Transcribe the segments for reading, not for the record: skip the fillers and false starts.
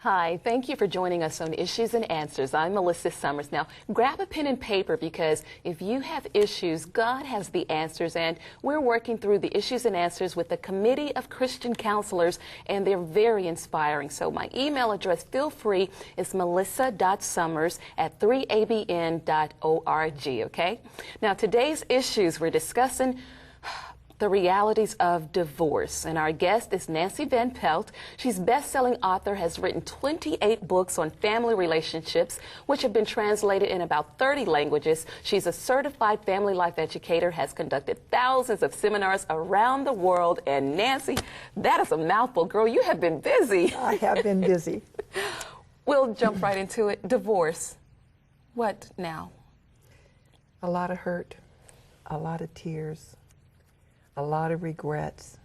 Hi, thank you for joining us on Issues and Answers. I'm Melissa Summers. Now, grab a pen and paper because if you have issues, God has the answers, and we're working through the issues and answers with a committee of Christian counselors, and they're very inspiring. So my email address, feel free, is melissa.summers@3abn.org, okay? Now, today's issues, we're discussing the realities of divorce. And our guest is Nancy Van Pelt. She's best-selling author, has written 28 books on family relationships, which have been translated in about 30 languages. She's a certified family life educator, has conducted thousands of seminars around the world. And Nancy, that is a mouthful. Girl, you have been busy. I have been busy. We'll jump right into it. Divorce. What now? A lot of hurt, a lot of tears, a lot of regrets.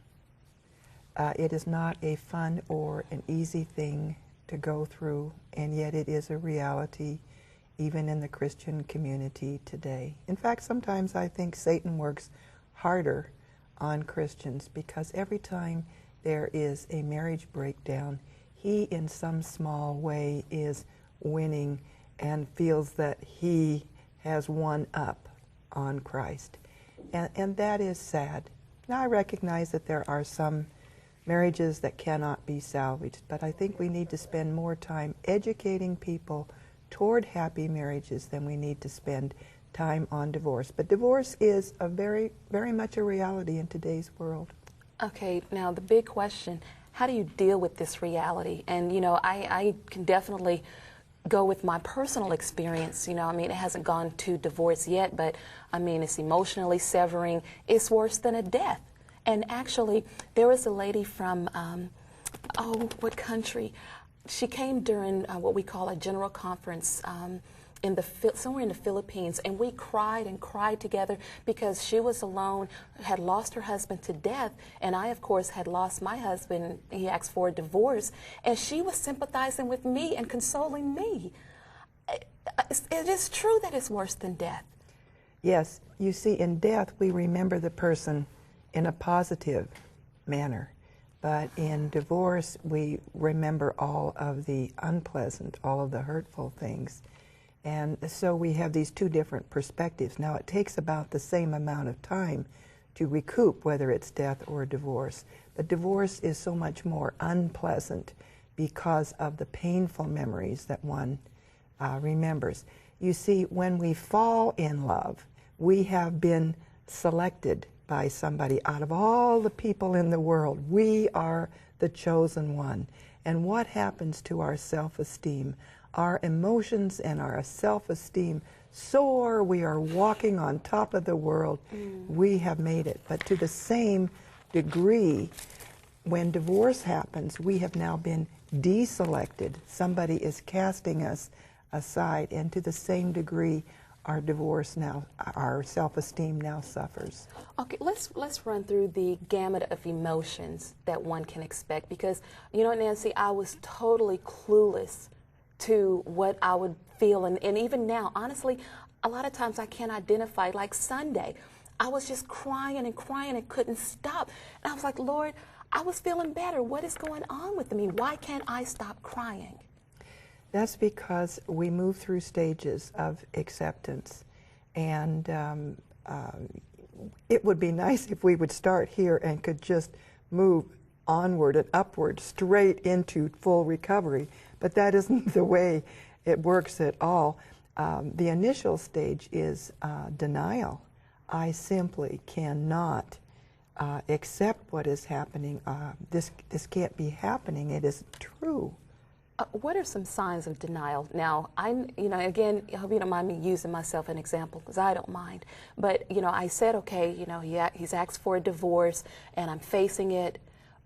It is not a fun or an easy thing to go through, and yet it is a reality even in the Christian community today. In fact, sometimes I think Satan works harder on Christians because every time there is a marriage breakdown, he in some small way is winning and feels that he has won up on Christ. And that is sad. Now, I recognize that there are some marriages that cannot be salvaged, but I think we need to spend more time educating people toward happy marriages than we need to spend time on divorce. But divorce is a very, very much a reality in today's world. Okay, now the big question, how do you deal with this reality? And, you know, I can definitely go with my personal experience. You know, I mean, it hasn't gone to divorce yet, but I mean, it's emotionally severing. It's worse than a death. And actually, there was a lady from, what country? She came during what we call a general conference somewhere in the Philippines, and we cried and cried together because she was alone, had lost her husband to death, and I, of course, had lost my husband. He asked for a divorce, and she was sympathizing with me and consoling me. It is true that it's worse than death. Yes, you see, in death, we remember the person in a positive manner, but in divorce, we remember all of the unpleasant, all of the hurtful things. And so we have these two different perspectives. Now, it takes about the same amount of time to recoup whether it's death or divorce. But divorce is so much more unpleasant because of the painful memories that one remembers. You see, when we fall in love, we have been selected by somebody. Out of all the people in the world, we are the chosen one. And what happens to our self-esteem? Our emotions and our self-esteem soar. We are walking on top of the world. We have made it. But to the same degree, when divorce happens, we have now been deselected. Somebody is casting us aside. And to the same degree, our divorce now, our self-esteem now suffers. Okay, let's run through the gamut of emotions that one can expect, because, you know, Nancy, I was totally clueless to what I would feel, and even now, honestly, a lot of times I can't identify. Like Sunday, I was just crying and crying and couldn't stop. And I was like, Lord, I was feeling better. What is going on with me? Why can't I stop crying? That's because we move through stages of acceptance, and it would be nice if we would start here and could just move onward and upward straight into full recovery, but that isn't the way it works at all. The initial stage is denial. I simply cannot accept what is happening. This can't be happening. It isn't true. What are some signs of denial? Now, again, I hope you don't mind me using myself as an example, because I don't mind. But, you know, I said, okay, you know, he's asked for a divorce, and I'm facing it.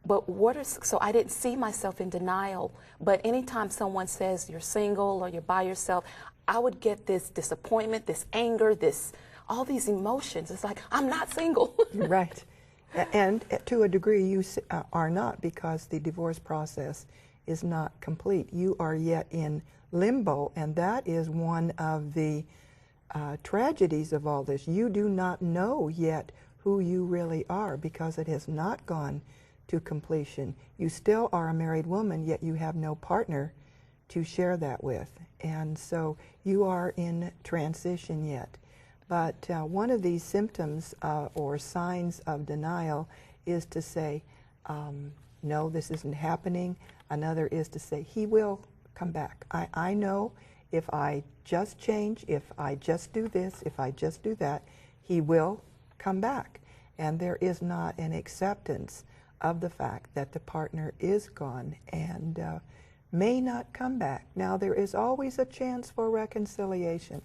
But so I didn't see myself in denial. But anytime someone says you're single or you're by yourself, I would get this disappointment, this anger, all these emotions. It's like, I'm not single. Right. And to a degree, you are not, because the divorce process is not complete. You are yet in limbo, and that is one of the tragedies of all this. You do not know yet who you really are, because it has not gone to completion. You still are a married woman, yet you have no partner to share that with. And so you are in transition yet. But one of these symptoms or signs of denial is to say, no, this isn't happening. Another is to say, he will come back. I know if I just change, if I just do this, if I just do that, he will come back. And there is not an acceptance of the fact that the partner is gone and may not come back. Now, there is always a chance for reconciliation.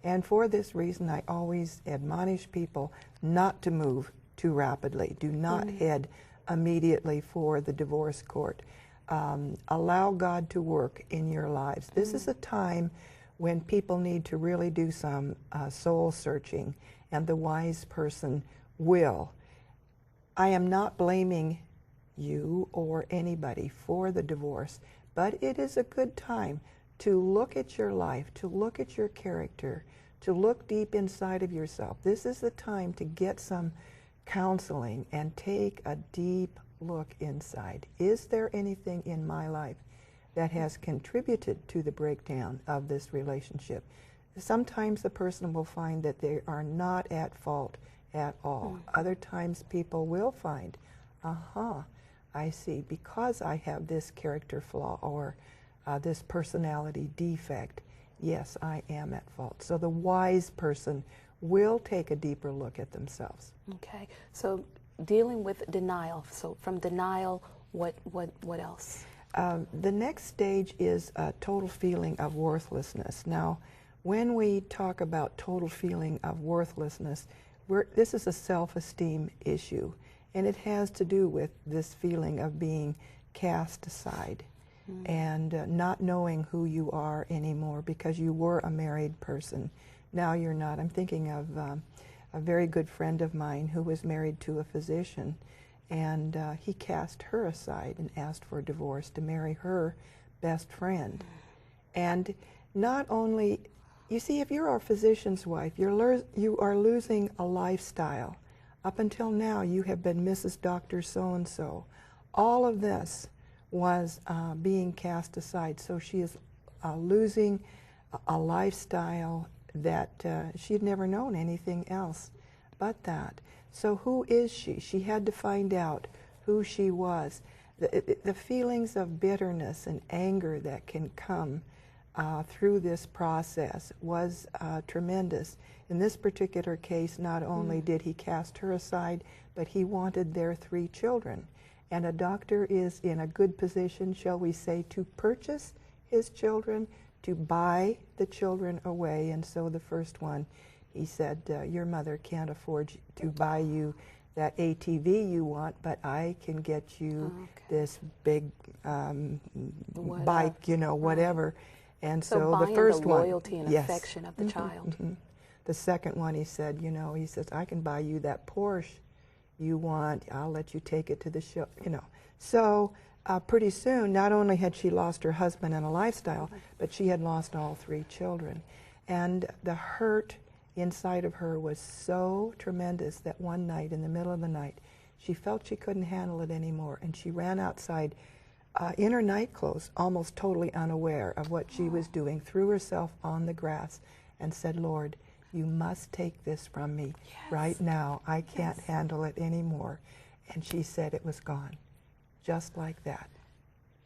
And for this reason, I always admonish people not to move too rapidly. Do not head immediately for the divorce court. Allow God to work in your lives. This is a time when people need to really do some soul searching, and the wise person will. I am not blaming you or anybody for the divorce, but it is a good time to look at your life, to look at your character, to look deep inside of yourself. This is the time to get some counseling and take a deep look inside. Is there anything in my life that has contributed to the breakdown of this relationship? Sometimes the person will find that they are not at fault at all. Other times people will find, I see, because I have this character flaw or this personality defect, yes, I am at fault. So the wise person will take a deeper look at themselves. Okay, so dealing with denial. So from denial, what else? The next stage is a total feeling of worthlessness. Now, when we talk about total feeling of worthlessness, this is a self-esteem issue, and it has to do with this feeling of being cast aside and not knowing who you are anymore because you were a married person. Now you're not. I'm thinking of a very good friend of mine who was married to a physician, and he cast her aside and asked for a divorce to marry her best friend. And not only, you see, if you're a physician's wife, you are losing a lifestyle. Up until now, you have been Mrs. Dr. So-and-so. All of this was being cast aside. So she is losing a lifestyle that she had never known anything else but that. So who is she? She had to find out who she was. The feelings of bitterness and anger that can come through this process was tremendous. In this particular case, not only did he cast her aside, but he wanted their 3 children. And a doctor is in a good position, shall we say, to purchase his children, to buy the children away. And so the first one, he said, your mother can't afford to buy you that ATV you want, but I can get you this big bike, you know, whatever. And so the first one, loyalty and affection of the child. The second one, he said, you know, he says, I can buy you that Porsche you want. I'll let you take it to the show, you know. So pretty soon, not only had she lost her husband and a lifestyle, but she had lost all 3 children. And the hurt inside of her was so tremendous that one night, in the middle of the night, she felt she couldn't handle it anymore, and she ran outside in her night clothes, almost totally unaware of what she was doing, threw herself on the grass and said, Lord, you must take this from me right now. I can't handle it anymore. And she said it was gone, just like that.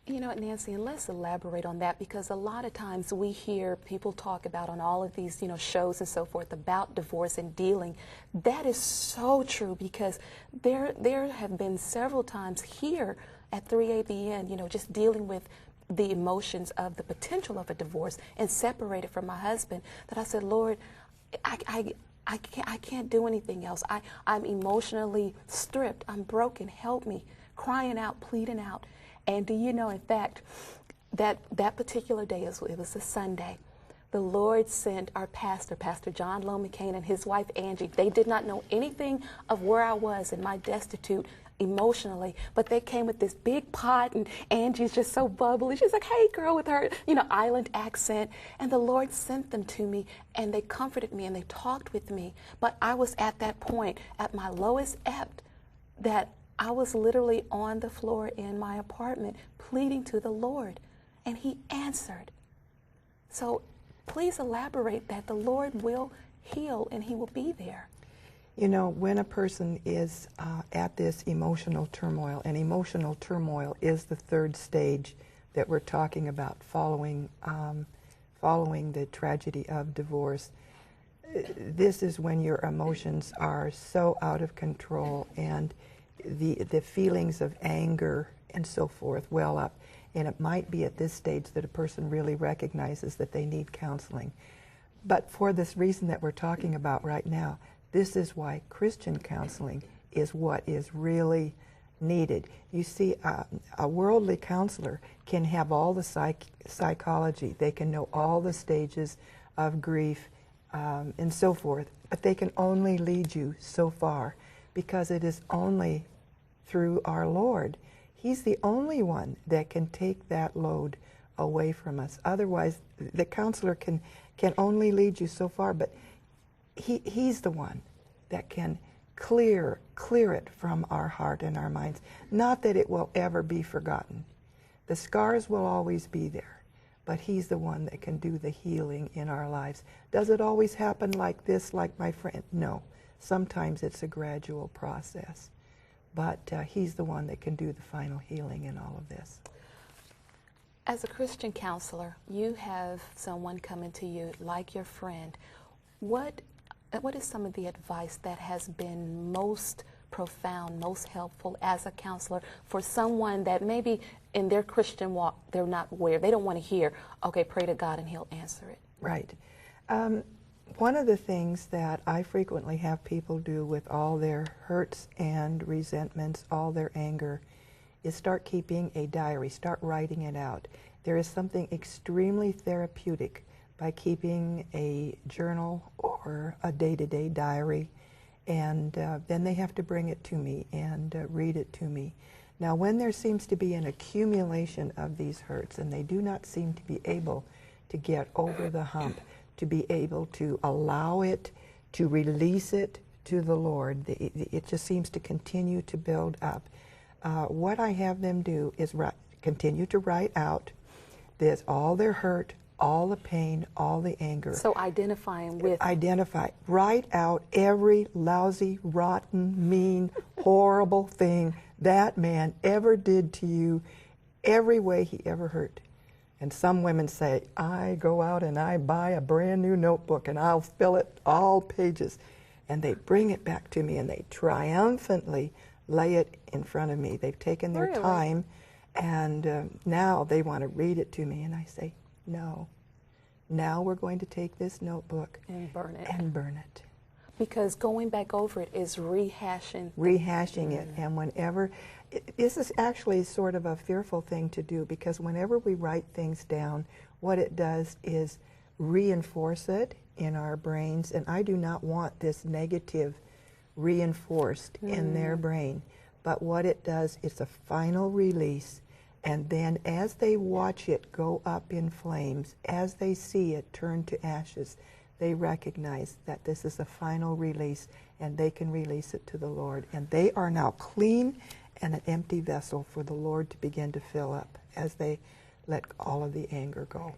You know, Nancy, and let's elaborate on that, because a lot of times we hear people talk about on all of these, you know, shows and so forth about divorce and dealing. That is so true, because there have been several times here at 3ABN, you know, just dealing with the emotions of the potential of a divorce and separated from my husband, that I said, Lord, I can't do anything else. I'm emotionally stripped. I'm broken. Help me. Crying out, pleading out. And do you know, in fact, that particular day, it was a Sunday, the Lord sent our pastor, Pastor John Lowe McCain, and his wife Angie. They did not know anything of where I was in my destitute emotionally, but they came with this big pot, and Angie's just so bubbly. She's like, hey girl, with her, you know, island accent. And the Lord sent them to me, and they comforted me, and they talked with me. But I was at that point, at my lowest ebb, that I was literally on the floor in my apartment pleading to the Lord, and He answered. So please elaborate that the Lord will heal and He will be there. You know, when a person is at this emotional turmoil, and emotional turmoil is the third stage that we're talking about following the tragedy of divorce. This is when your emotions are so out of control, and the feelings of anger and so forth well up. And it might be at this stage that a person really recognizes that they need counseling. But for this reason that we're talking about right now, this is why Christian counseling is what is really needed. You see, a worldly counselor can have all the psychology. They can know all the stages of grief and so forth, but they can only lead you so far, because it is only through our Lord. He's the only one that can take that load away from us. Otherwise, the counselor can only lead you so far, but he's the one that can clear it from our heart and our minds. Not that it will ever be forgotten. The scars will always be there, but He's the one that can do the healing in our lives. Does it always happen like this, like my friend? No. Sometimes it's a gradual process, but He's the one that can do the final healing in all of this. As a Christian counselor, you have someone coming to you like your friend. What is some of the advice that has been most profound, most helpful as a counselor for someone that maybe in their Christian walk they're not aware, they don't want to hear, okay, pray to God and He'll answer it? Right. One of the things that I frequently have people do with all their hurts and resentments, all their anger, is start keeping a diary, start writing it out. There is something extremely therapeutic by keeping a journal or a day-to-day diary, and then they have to bring it to me and read it to me. Now, when there seems to be an accumulation of these hurts and they do not seem to be able to get over the hump, to be able to allow it, to release it to the Lord, it just seems to continue to build up. What I have them do is continue to write out this, all their hurt, all the pain, all the anger. So identifying with... Write out every lousy, rotten, mean, horrible thing that man ever did to you, every way he ever hurt. And some women say, I go out and I buy a brand new notebook and I'll fill it all pages. And they bring it back to me and they triumphantly lay it in front of me. They've taken their time, and now they want to read it to me. And I say, no. Now we're going to take this notebook and burn it. Because going back over it is rehashing it. And whenever, this is actually sort of a fearful thing to do, because whenever we write things down, what it does is reinforce it in our brains. And I do not want this negative reinforced in their brain. But what it does is a final release. And then as they watch it go up in flames, as they see it turn to ashes, they recognize that this is a final release, and they can release it to the Lord. And they are now clean and an empty vessel for the Lord to begin to fill up as they let all of the anger go.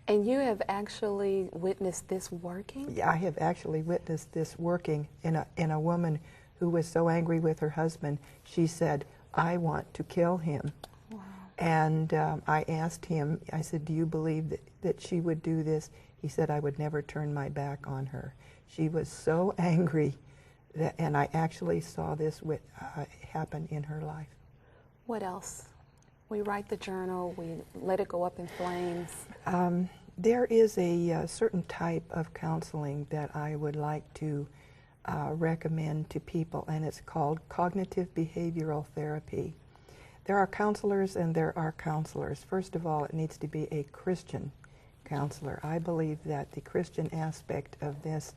And you have actually witnessed this working? Yeah, I have actually witnessed this working in a woman who was so angry with her husband, she said, I want to kill him. Wow. And I asked him, I said, do you believe that she would do this? He said, I would never turn my back on her. She was so angry, and I actually saw this happen in her life. What else? We write the journal, we let it go up in flames. There is a certain type of counseling that I would like to recommend to people, and it's called cognitive behavioral therapy. There are counselors and there are counselors. First of all, it needs to be a Christian counselor. I believe that the Christian aspect of this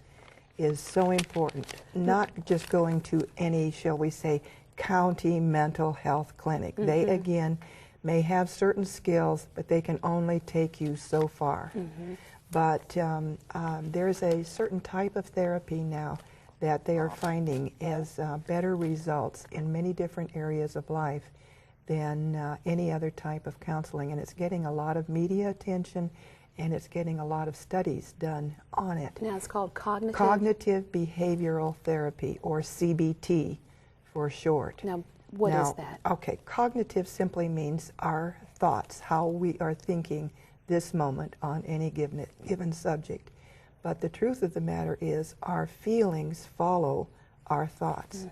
is so important. Not just going to any, shall we say, county mental health clinic. Mm-hmm. They, again, may have certain skills, but they can only take you so far. Mm-hmm. But there's a certain type of therapy now that they are finding as better results in many different areas of life than any other type of counseling. And it's getting a lot of media attention, and it's getting a lot of studies done on it. Now it's called cognitive? Cognitive behavioral therapy, or CBT for short. Now, what is that? Okay, cognitive simply means our thoughts, how we are thinking this moment on any given subject. But the truth of the matter is our feelings follow our thoughts.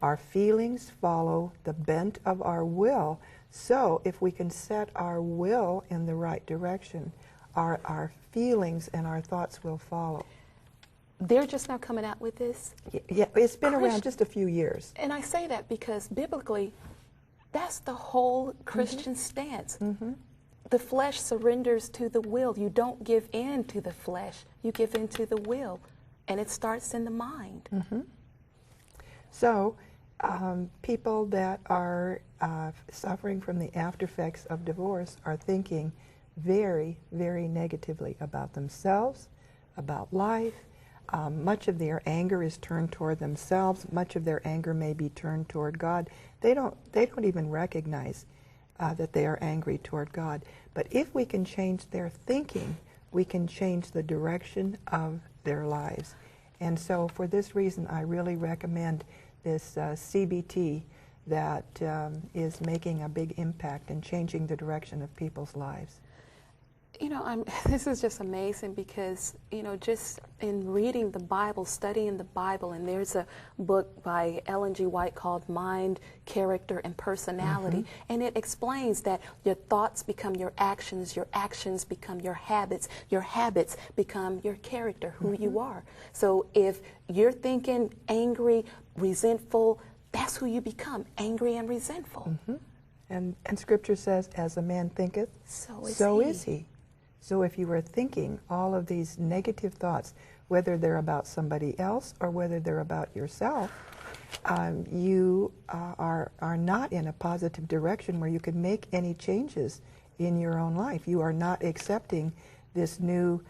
Our feelings follow the bent of our will. So if we can set our will in the right direction, our feelings and our thoughts will follow. They're just now coming out with this? Yeah, it's been around just a few years. And I say that because biblically, that's the whole Christian stance. The flesh surrenders to the will. You don't give in to the flesh. You give in to the will. And it starts in the mind. So people that are suffering from the after effects of divorce are thinking very, very negatively about themselves, about life. Much of their anger is turned toward themselves. Much of their anger may be turned toward God. They don't even recognize that they are angry toward God. But if we can change their thinking, we can change the direction of their lives. And so for this reason, I really recommend this CBT that is making a big impact in changing the direction of people's lives. You know, this is just amazing because, you know, just in reading the Bible, studying the Bible, and there's a book by Ellen G. White called Mind, Character, and Personality, and it explains that your thoughts become your actions become your habits become your character, who you are. So if you're thinking angry, resentful, that's who you become, angry and resentful. And Scripture says, as a man thinketh, so is he. So if you are thinking all of these negative thoughts, whether they're about somebody else or whether they're about yourself, you are not in a positive direction where you can make any changes in your own life. You are not accepting this new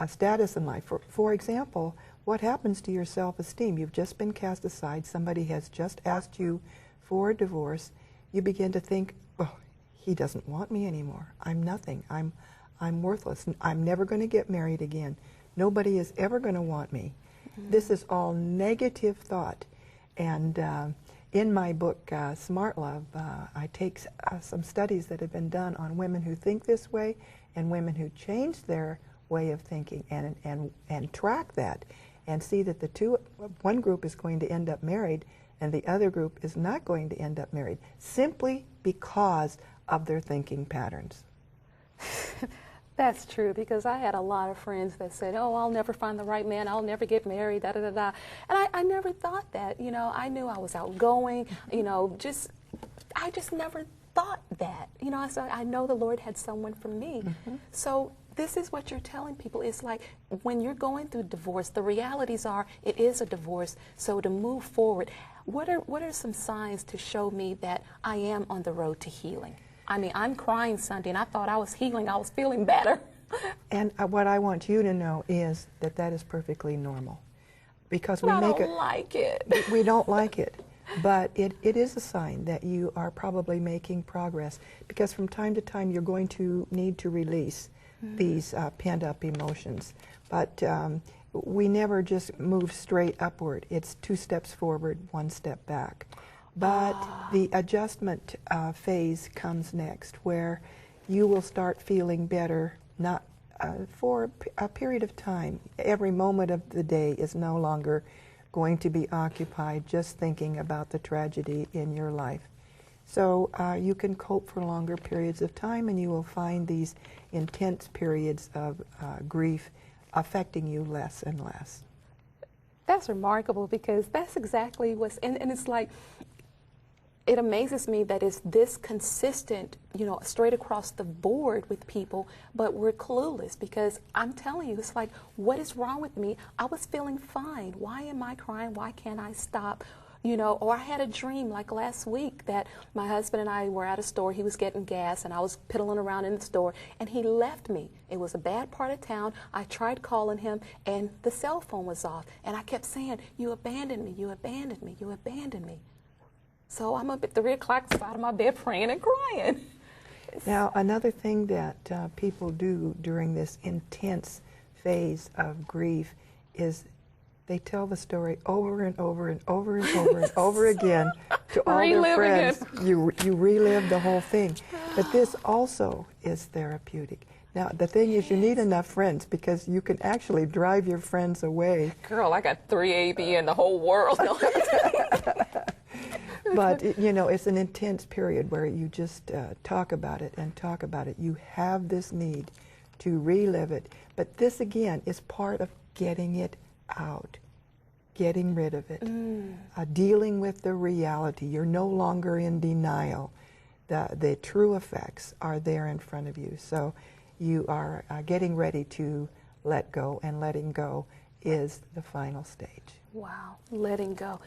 status in life. For example, what happens to your self-esteem? You've just been cast aside. Somebody has just asked you for a divorce. You begin to think, oh, he doesn't want me anymore. I'm nothing. I'm worthless. I'm never going to get married again. Nobody is ever going to want me. This is all negative thought. And in my book, Smart Love, I take some studies that have been done on women who think this way and women who change their way of thinking and track that and see that one group is going to end up married and the other group is not going to end up married simply because of their thinking patterns. That's true, because I had a lot of friends that said, oh, I'll never find the right man, I'll never get married, da-da-da-da. And I never thought that. You know, I knew I was outgoing, you know, I just never thought that. You know, I know the Lord had someone for me. So this is what you're telling people. It's like when you're going through divorce, the realities are it is a divorce. So to move forward, what are some signs to show me that I am on the road to healing? I mean, I'm crying Sunday, and I thought I was healing. I was feeling better. And what I want you to know is that that is perfectly normal, because but I don't like it. We don't like it, but it is a sign that you are probably making progress, because from time to time you're going to need to release these pent-up emotions. But we never just move straight upward. It's 2 steps forward, 1 step back. But the adjustment phase comes next, where you will start feeling better, not for a period of time. Every moment of the day is no longer going to be occupied just thinking about the tragedy in your life. So you can cope for longer periods of time, and you will find these intense periods of grief affecting you less and less. That's remarkable, because that's exactly what's, and it's like, it amazes me that it's this consistent, you know, straight across the board with people, but we're clueless, because I'm telling you, it's like, what is wrong with me? I was feeling fine. Why am I crying? Why can't I stop? You know, or I had a dream like last week that my husband and I were at a store. He was getting gas and I was piddling around in the store and he left me. It was a bad part of town. I tried calling him and the cell phone was off. And I kept saying, you abandoned me, you abandoned me, you abandoned me. So I'm up at 3 o'clock side of my bed praying and crying. Now, another thing that people do during this intense phase of grief is they tell the story over and over and over and over and over again to all their friends. You relive the whole thing. But this also is therapeutic. Now, the thing is, you need enough friends because you can actually drive your friends away. Girl, I got 3 AB in the whole world. But, you know, it's an intense period where you just talk about it and talk about it. You have this need to relive it. But this, again, is part of getting it out, getting rid of it, dealing with the reality. You're no longer in denial. The true effects are there in front of you. So you are getting ready to let go, and letting go is the final stage. Wow, letting go.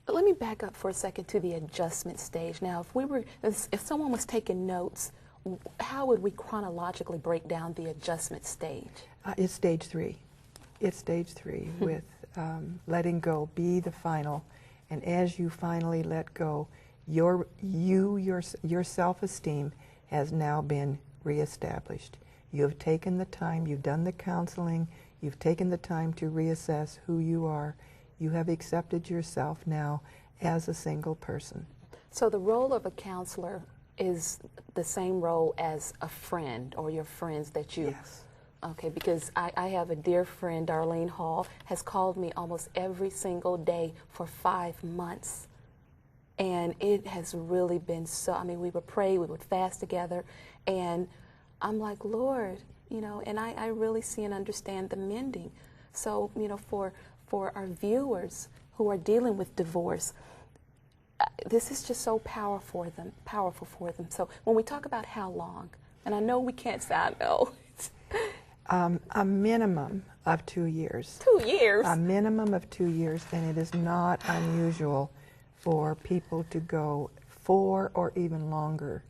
Let me back up for a second to the adjustment stage. Now, if someone was taking notes, how would we chronologically break down the adjustment stage? It's stage 3. It's stage 3 with letting go be the final. And as you finally let go, your self-esteem has now been reestablished. You have taken the time, you've done the counseling, you've taken the time to reassess who you are. You have accepted yourself now as a single person. So the role of a counselor is the same role as a friend or your friends that you... Yes. Okay, because I have a dear friend, Darlene Hall, has called me almost every single day for 5 months. And it has really been so, I mean, we would pray, we would fast together, and I'm like, Lord, you know, and I really see and understand the mending. So, you know, for our viewers who are dealing with divorce, this is just so powerful for them. So when we talk about how long, and I know we can't say, I know. A minimum of 2 years. 2 years? A minimum of 2 years, and it is not unusual for people to go 4 or even longer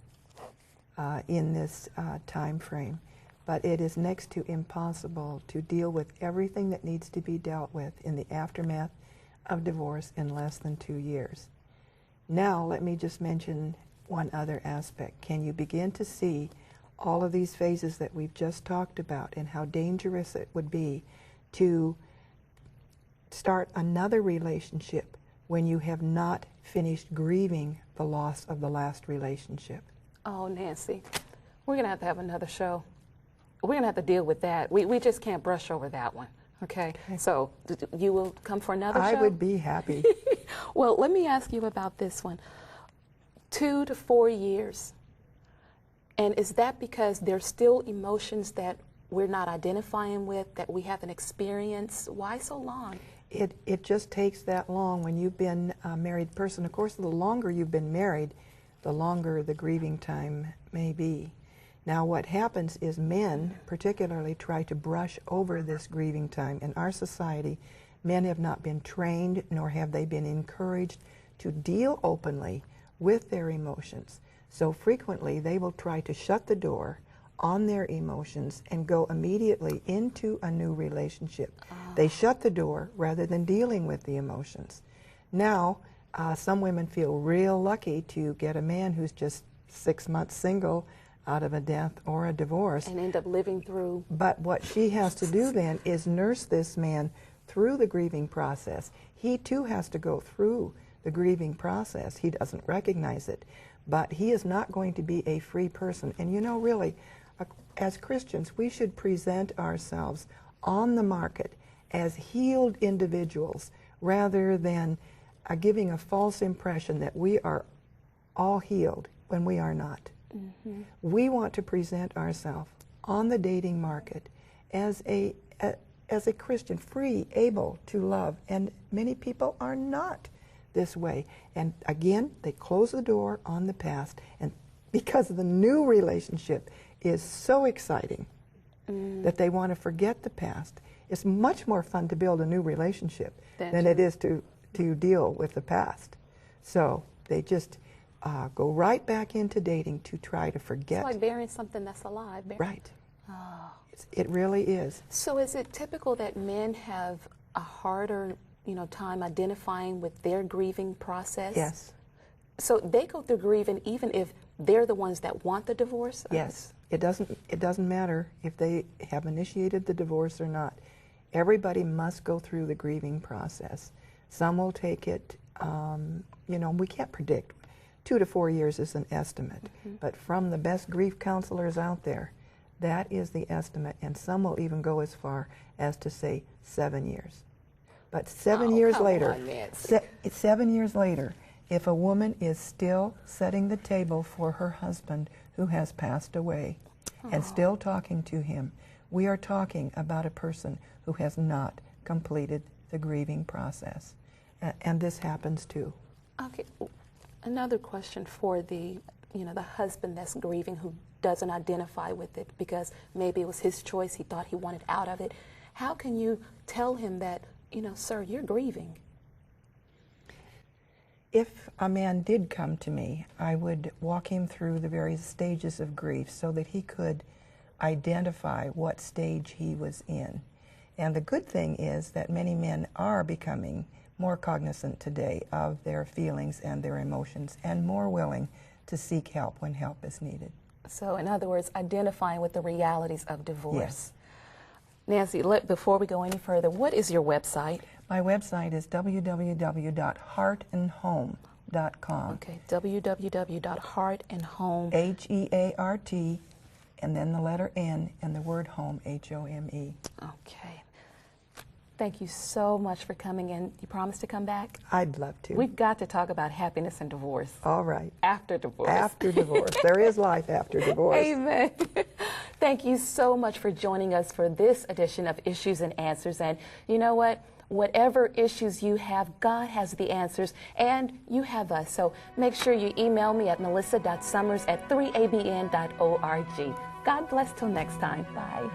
in this time frame. But it is next to impossible to deal with everything that needs to be dealt with in the aftermath of divorce in less than 2 years. Now, let me just mention one other aspect. Can you begin to see all of these phases that we've just talked about and how dangerous it would be to start another relationship when you have not finished grieving the loss of the last relationship? Oh, Nancy, we're going to have another show. We're going to have to deal with that. We just can't brush over that one. Okay? So you will come for another show? I would be happy. Well, let me ask you about this one. 2 to 4 years. And is that because there's still emotions that we're not identifying with, that we haven't experienced? Why so long? It just takes that long when you've been a married person. Of course, the longer you've been married, the longer the grieving time may be. Now, what happens is men particularly try to brush over this grieving time. In our society, men have not been trained, nor have they been encouraged to deal openly with their emotions. So frequently, they will try to shut the door on their emotions and go immediately into a new relationship. They shut the door rather than dealing with the emotions. Now, some women feel real lucky to get a man who's just 6 months single out of a death or a divorce. And end up living through. But what she has to do then is nurse this man through the grieving process. He too has to go through the grieving process. He doesn't recognize it. But he is not going to be a free person. And you know, really, as Christians, we should present ourselves on the market as healed individuals rather than giving a false impression that we are all healed when we are not. Mm-hmm. We want to present ourselves on the dating market as a Christian, free, able to love. And many people are not this way. And again, they close the door on the past, and because the new relationship is so exciting that they want to forget the past. It's much more fun to build a new relationship than it is to to deal with the past. So they just go right back into dating to try to forget. It's like burying something that's alive. Right. Oh. It really is. So is it typical that men have a harder, time identifying with their grieving process? Yes. So they go through grieving even if they're the ones that want the divorce? Yes. It doesn't matter if they have initiated the divorce or not. Everybody must go through the grieving process. Some will take it, we can't predict. 2 to 4 years is an estimate. But from the best grief counselors out there, that is the estimate, and some will even go as far as to say 7 years. But 7 years later, 7 years later, if a woman is still setting the table for her husband who has passed away and still talking to him, we are talking about a person who has not completed the grieving process. And this happens too. Okay. Another question for the husband that's grieving who doesn't identify with it because maybe it was his choice, he thought he wanted out of it. How can you tell him that, sir, you're grieving? If a man did come to me, I would walk him through the various stages of grief so that he could identify what stage he was in. And the good thing is that many men are becoming more cognizant today of their feelings and their emotions and more willing to seek help when help is needed. So in other words, identifying with the realities of divorce. Yes. Nancy, before we go any further, what is your website? My website is www.heartandhome.com. Okay, www.heartandhome. H-E-A-R-T, and then the letter N, and the word home, H-O-M-E. Okay. Thank you so much for coming in. You promise to come back? I'd love to. We've got to talk about happiness and divorce. All right. After divorce. After divorce. There is life after divorce. Amen. Thank you so much for joining us for this edition of Issues and Answers. And you know what? Whatever issues you have, God has the answers, and you have us. So make sure you email me at melissa.summers@3abn.org. God bless till next time. Bye.